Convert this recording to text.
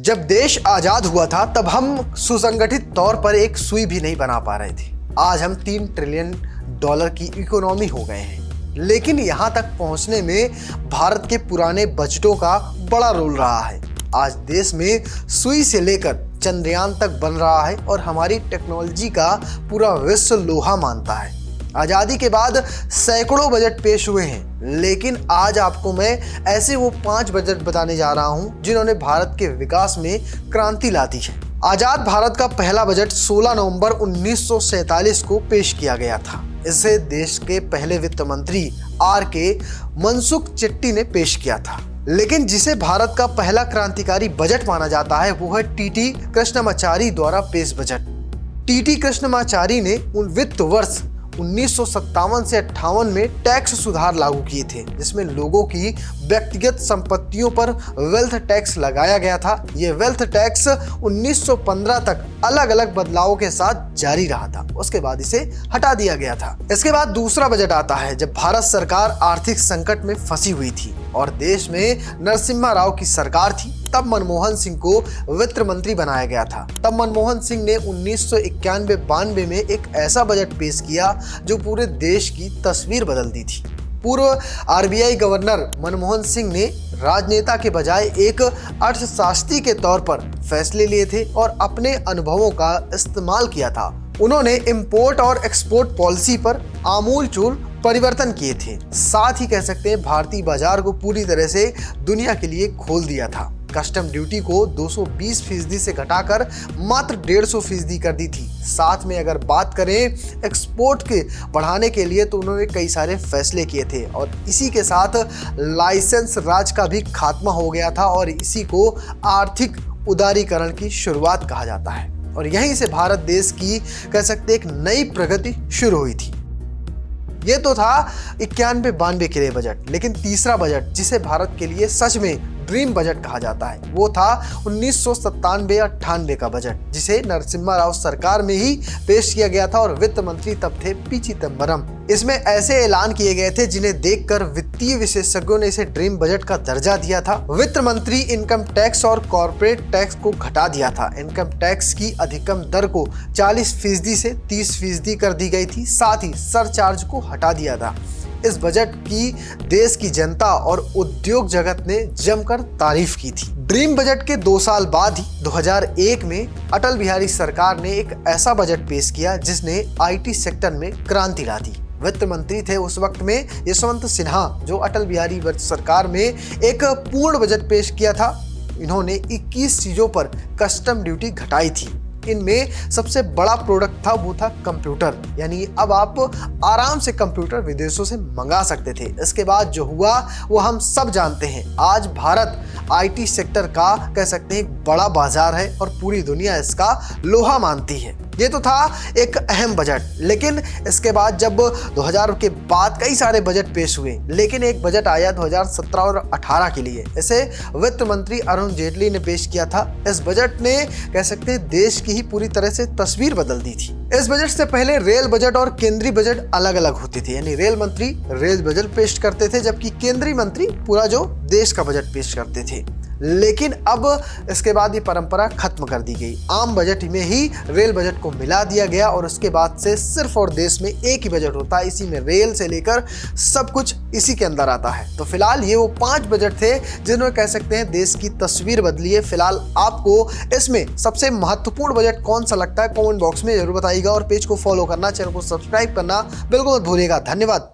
जब देश आजाद हुआ था तब हम सुसंगठित तौर पर एक सुई भी नहीं बना पा रहे थे। आज हम 3 ट्रिलियन डॉलर की इकोनॉमी हो गए हैं, लेकिन यहाँ तक पहुँचने में भारत के पुराने बजटों का बड़ा रोल रहा है। आज देश में सुई से लेकर चंद्रयान तक बन रहा है और हमारी टेक्नोलॉजी का पूरा विश्व लोहा मानता है। आज़ादी के बाद सैकड़ों बजट पेश हुए हैं, लेकिन आज आपको मैं ऐसे वो 5 बजट बताने जा रहा हूं जिन्होंने भारत के विकास में क्रांति ला दी है। आज़ाद भारत का पहला बजट 16 नवंबर 1947 को पेश किया गया था। इसे देश के पहले वित्त मंत्री R.K. मनसुख चेट्टी ने पेश किया था। लेकिन जिसे भारत का पहला क्रांतिकारी बजट माना जाता है वो है टी.टी. कृष्णमाचारी द्वारा पेश बजट। टी.टी. कृष्णमाचारी ने वित्त वर्ष 1957 से 58 में टैक्स सुधार लागू किए थे, जिसमें लोगों की व्यक्तिगत संपत्तियों पर वेल्थ टैक्स लगाया गया था। यह वेल्थ टैक्स 1915 तक अलग अलग बदलावों के साथ जारी रहा था। उसके बाद इसे हटा दिया गया था। इसके बाद दूसरा बजट आता है जब भारत सरकार आर्थिक संकट में फंसी हुई थी और देश में नरसिम्हा राव की सरकार थी। तब मनमोहन सिंह को वित्त मंत्री बनाया गया था। तब मनमोहन सिंह ने 1991-92 में एक ऐसा बजट पेश किया जो पूरे देश की तस्वीर बदल दी थी। पूर्व RBI गवर्नर मनमोहन सिंह ने राजनेता के बजाय एक अर्थशास्त्री के तौर पर फैसले लिए थे और अपने अनुभवों का इस्तेमाल किया था। उन्होंने इंपोर्ट और एक्सपोर्ट पॉलिसी पर आमूलचूल परिवर्तन किए थे। साथ ही कह सकते हैं भारतीय बाजार को पूरी तरह से दुनिया के लिए खोल दिया था। कस्टम ड्यूटी को 220% से घटाकर मात्र 150% कर दी थी। साथ में अगर बात करें एक्सपोर्ट के बढ़ाने के लिए तो उन्होंने कई सारे फैसले किए थे और इसी के साथ लाइसेंस राज का भी खात्मा हो गया था और इसी को आर्थिक उदारीकरण की शुरुआत कहा जाता है। और यहीं से भारत देश की कह सकते एक नई प्रगति शुरू हुई थी। ये तो था 91-92 के लिए बजट, लेकिन तीसरा बजट जिसे भारत के लिए सच में ड्रीम बजट कहा जाता है वो था 1997-98 का बजट, जिसे नरसिम्हा राव सरकार में ही पेश किया गया था और वित्त मंत्री तब थे पी चिदम्बरम। इसमें ऐसे ऐलान किए गए थे जिन्हें देखकर वित्तीय विशेषज्ञों ने इसे ड्रीम बजट का दर्जा दिया था। वित्त मंत्री इनकम टैक्स और कॉर्पोरेट टैक्स को घटा दिया था। इनकम टैक्स की अधिकतम दर को 40% से 30% कर दी गई थी। साथ ही सरचार्ज को हटा दिया था। इस बजट की देश की जनता और उद्योग जगत ने जमकर तारीफ की थी। ड्रीम बजट के 2 साल बाद ही 2001 में अटल बिहारी सरकार ने एक ऐसा बजट पेश किया जिसने IT सेक्टर में क्रांति ला दी। वित्त मंत्री थे उस वक्त में यशवंत सिन्हा, जो अटल बिहारी सरकार में एक पूर्ण बजट पेश किया था। इन्होंने 21 चीजों पर कस्टम ड्यूटी घटाई थी। इनमें सबसे बड़ा प्रोडक्ट था वो था कंप्यूटर, यानी अब आप आराम से कंप्यूटर विदेशों से मंगा सकते थे। इसके बाद जो हुआ वो हम सब जानते हैं। आज भारत IT सेक्टर का कह सकते हैं बड़ा बाजार है और पूरी दुनिया इसका लोहा मानती है। ये तो था एक अहम बजट, लेकिन इसके बाद जब 2000 के बाद कई सारे बजट पेश हुए, लेकिन एक बजट आया 2017 और 18 के लिए। इसे वित्त मंत्री अरुण जेटली ने पेश किया था। इस बजट ने कह सकते हैं देश की ही पूरी तरह से तस्वीर बदल दी थी। इस बजट से पहले रेल बजट और केंद्रीय बजट अलग अलग होते थे, यानी रेल मंत्री रेल बजट पेश करते थे जबकि केंद्रीय मंत्री पूरा जो देश का बजट पेश करते थे। लेकिन अब इसके बाद ये परंपरा खत्म कर दी गई। आम बजट में ही रेल बजट को मिला दिया गया और उसके बाद से सिर्फ और देश में एक ही बजट होता है। इसी में रेल से लेकर सब कुछ इसी के अंदर आता है। तो फिलहाल ये वो 5 बजट थे जिन्होंने कह सकते हैं देश की तस्वीर बदली है। फिलहाल आपको इसमें सबसे महत्वपूर्ण बजट कौन सा लगता है कमेंट बॉक्स में जरूर बताइएगा और पेज को फॉलो करना, चैनल को सब्सक्राइब करना बिल्कुल मत भूलिएगा। धन्यवाद।